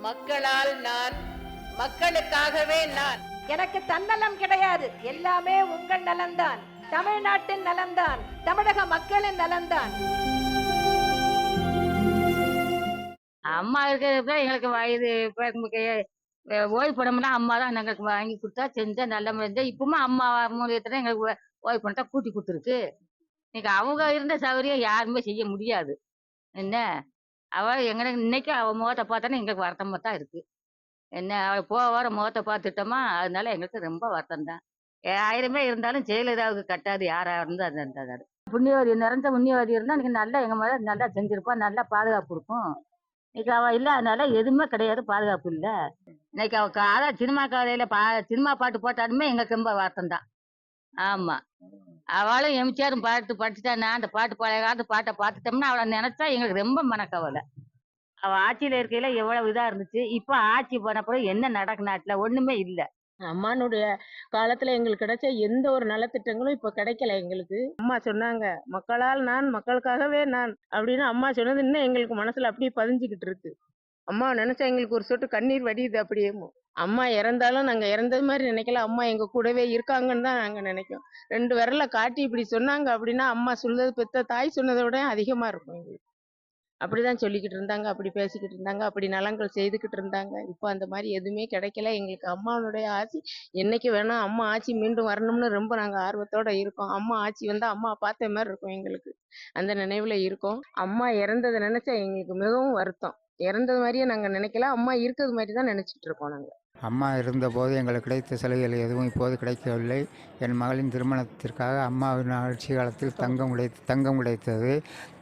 மக்களால் நான், மக்களுக்காகவே நான். எனக்கு தன்னலம் கிடையாது, எல்லாமே உங்கள் நலன்தான். தமிழ்நாட்டின் நலன்தான், தமிழக மக்களின் நலன்தான். அம்மா இருக்கிறப்ப எங்களுக்கு வயது ஓய்வு பணம்னா அம்மா தான் எங்களுக்கு வாங்கி கொடுத்தா செஞ்சா நல்ல முறை. இப்பவுமே அம்மா மூலியத்துல எங்களுக்கு ஓய்வு பணத்தை கூட்டி கொடுத்துருக்கு. இன்னைக்கு அவங்க இருந்த சௌகரியம் யாருமே செய்ய முடியாது. என்ன எங்களுக்கு இன்னைக்கு அவ முகத்தை பார்த்தானே எங்களுக்கு வருத்தமா தான் இருக்கு. என்ன அவள் வர முகத்தை பார்த்துட்டோமா, அதனால எங்களுக்கு ரொம்ப வருத்தம் தான். 1000 இருந்தாலும் ஜெயலலிதாவுக்கு கட்டாது யாரா இருந்தா இருந்தாரு. புண்ணியவாதி நிறைஞ்ச புண்ணியவாதி இருந்தா இன்னைக்கு நல்லா எங்க மேல நல்லா செஞ்சிருப்பா, நல்லா பாதுகாப்பு இருக்கும். இன்னைக்கு அவ இல்லாதனால எதுவுமே கிடையாது, பாதுகாப்பு இல்ல. இன்னைக்கு அவ அதான் சினிமா கதையில சினிமா பாட்டு போட்டாலுமே எங்களுக்கு ரொம்ப வருத்தம் தான். ஆமா, அவளும் எம்ஜிஆரும் பாட்டு படிச்சுட்டானா, அந்த பாட்டு பழைய காலத்து பாட்டை பார்த்துட்டோம்னா அவளை நினைச்சா எங்களுக்கு ரொம்ப மனக்கவலை. அவ ஆட்சியில இருக்கையில எவ்வளவு இதா இருந்துச்சு, இப்ப ஆட்சி போன பிறகு என்ன நடக்கு நாட்டுல ஒண்ணுமே இல்ல. அம்மானுடைய காலத்துல எங்களுக்கு கிடைச்ச எந்த ஒரு நலத்திட்டங்களும் இப்ப கிடைக்கல எங்களுக்கு. அம்மா சொன்னாங்க, மக்களால் நான், மக்களுக்காகவே நான் அப்படின்னு அம்மா சொன்னது இன்னும் எங்களுக்கு மனசுல அப்படியே பதிஞ்சுக்கிட்டு இருக்கு. அம்மா நினைச்சா எங்களுக்கு ஒரு சொட்டு கண்ணீர் வடியுது அப்படியே. அம்மா இறந்தாலும் நாங்க இறந்தது மாதிரி நினைக்கல, அம்மா எங்க கூடவே இருக்காங்கன்னு தான் நாங்க நினைக்கிறோம். 2 விரல காட்டி இப்படி சொன்னாங்க அப்படின்னா அம்மா சொல்றது பெத்த தாய் சொன்னதை விட அதிகமா இருக்கும் எங்களுக்கு. அப்படிதான் சொல்லிக்கிட்டு இருந்தாங்க, அப்படி பேசிக்கிட்டு இருந்தாங்க, அப்படி நலங்கள் செய்துக்கிட்டு இருந்தாங்க. இப்போ அந்த மாதிரி எதுவுமே கிடைக்கல எங்களுக்கு. அம்மாவுடைய ஆட்சி என்னைக்கு வேணா அம்மா ஆட்சி மீண்டும் வரணும்னு ரொம்ப நாங்க ஆர்வத்தோட இருக்கோம். அம்மா ஆட்சி வந்தா அம்மா பார்த்த மாதிரி இருக்கும் எங்களுக்கு. அந்த நினைவுல இருக்கோம். அம்மா இறந்ததை நினைச்சா எங்களுக்கு மிகவும் வருத்தம். இறந்தது மாதிரியே நாங்க நினைக்கல, அம்மா இருக்கிறது மாதிரி தான் நினைச்சிட்டு இருக்கோம் நாங்க. அம்மா இருந்தபோது எங்களுக்கு கிடைத்த சலுகைகள் எதுவும் இப்போது கிடைக்கவில்லை. என் மகளின் திருமணத்திற்காக அம்மாவின் ஆட்சி காலத்தில் தங்கம் கிடைத்தது,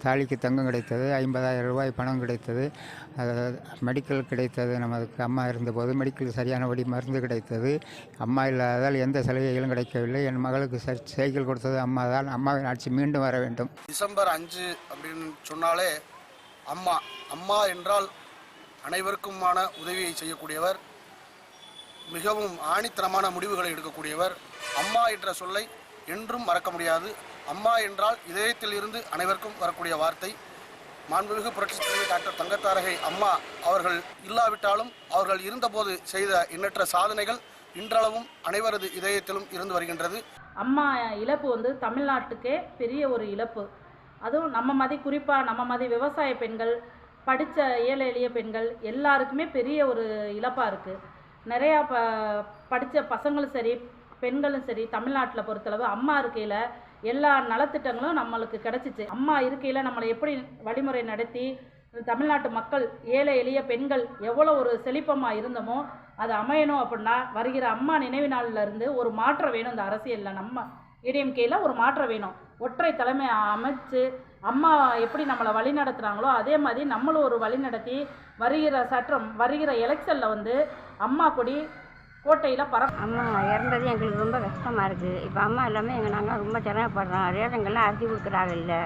தாலிக்கு தங்கம் கிடைத்தது, 50,000 ரூபாய் பணம் கிடைத்தது, மெடிக்கல் கிடைத்தது. நமக்கு அம்மா இருந்தபோது மெடிக்கல் சரியானபடி மருந்து கிடைத்தது. அம்மா இல்லாததால் எந்த சலுகைகளும் கிடைக்கவில்லை. என் மகளுக்கு சைக்கிள் கொடுத்தது அம்மா தான். அம்மாவின் ஆட்சி மீண்டும் வர வேண்டும். டிசம்பர் 5 அப்படின்னு சொன்னாலே அம்மா, அம்மா என்றால் அனைவருக்குமான உதவியை செய்யக்கூடியவர், மிகவும் ஆணித்தனமான முடிவுகளை எடுக்கக்கூடியவர். அம்மா என்ற சொல்லை என்றும் மறக்க முடியாது. அம்மா என்றால் இதயத்தில் இருந்து அனைவருக்கும் வரக்கூடிய வார்த்தை. மாண்புமிகு புரட்சித் தலைவி டாக்டர் தங்கத்தாரகை அம்மா அவர்கள் இல்லாவிட்டாலும் அவர்கள் இருந்தபோது செய்த எண்ணற்ற சாதனைகள் இன்றளவும் அனைவரது இதயத்திலும் இருந்து வருகின்றது. அம்மா இழப்பு தமிழ்நாட்டுக்கே பெரிய ஒரு இழப்பு. அதுவும் குறிப்பாக நம்ம மாதிரி விவசாய பெண்கள், படித்த ஏழை எளிய பெண்கள் எல்லாருக்குமே பெரிய ஒரு இழப்பாக இருக்குது. நிறையா படித்த பசங்களும் சரி பெண்களும் சரி தமிழ்நாட்டில் பொறுத்தளவு அம்மா இருக்கையில் எல்லா நலத்திட்டங்களும் நம்மளுக்கு கிடச்சிச்சு. அம்மா இருக்கையில் நம்மளை எப்படி வழிமுறை நடத்தி தமிழ்நாட்டு மக்கள் ஏழை எளிய பெண்கள் எவ்வளோ ஒரு செழிப்பமாக இருந்தோமோ அது அமையணும் அப்படின்னா வருகிற அம்மா நினைவு நாளிலிருந்து ஒரு மாற்றம் வேணும். இந்த அரசியலில் நம்ம ஏடிஎம்கேயில் ஒரு மாற்றம் வேணும். ஒற்றை தலைமை அமைச்சு அம்மா எப்படி நம்மளை வழி நடத்துகிறாங்களோ அதே மாதிரி நம்மளும் ஒரு வழி நடத்தி வருகிற எலெக்ஷனில் அம்மா கொடி கோட்டையில் அம்மா இறந்தது எங்களுக்கு ரொம்ப கஷ்டமாக இருக்குது. இப்போ அம்மா எல்லாமே நாங்கள் ரொம்ப சிரமப்படுறோம். ரேஷன்கள்லாம் அரிசி கொடுக்குறாங்க இல்லை,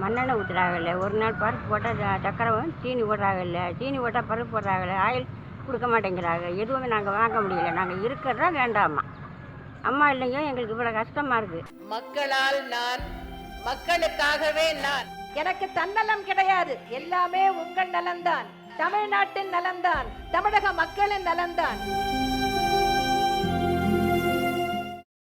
மண்ணெண்ணெய் ஊற்றுறாங்க இல்லை, ஒரு நாள் பருப்பு போட்டால் சக்கரை சீனி போடுறாங்க இல்லை, சீனி போட்டால் பருப்பு போடுறாங்க இல்லை, ஆயில் கொடுக்க மாட்டேங்கிறாங்க. எதுவுமே நாங்கள் வாங்க முடியல. நாங்கள் இருக்கிறதா வேண்டாமா. அம்மா இல்லைங்க எங்களுக்கு இவ்வளோ கஷ்டமாக இருக்குது. மக்களால் நான், மக்களுக்காகவே நான். எனக்கு தன்னலம் கிடையாது, எல்லாமே உங்கள் நலன்தான். தமிழ்நாட்டின் நலன்தான், தமிழக மக்களின் நலன்தான்.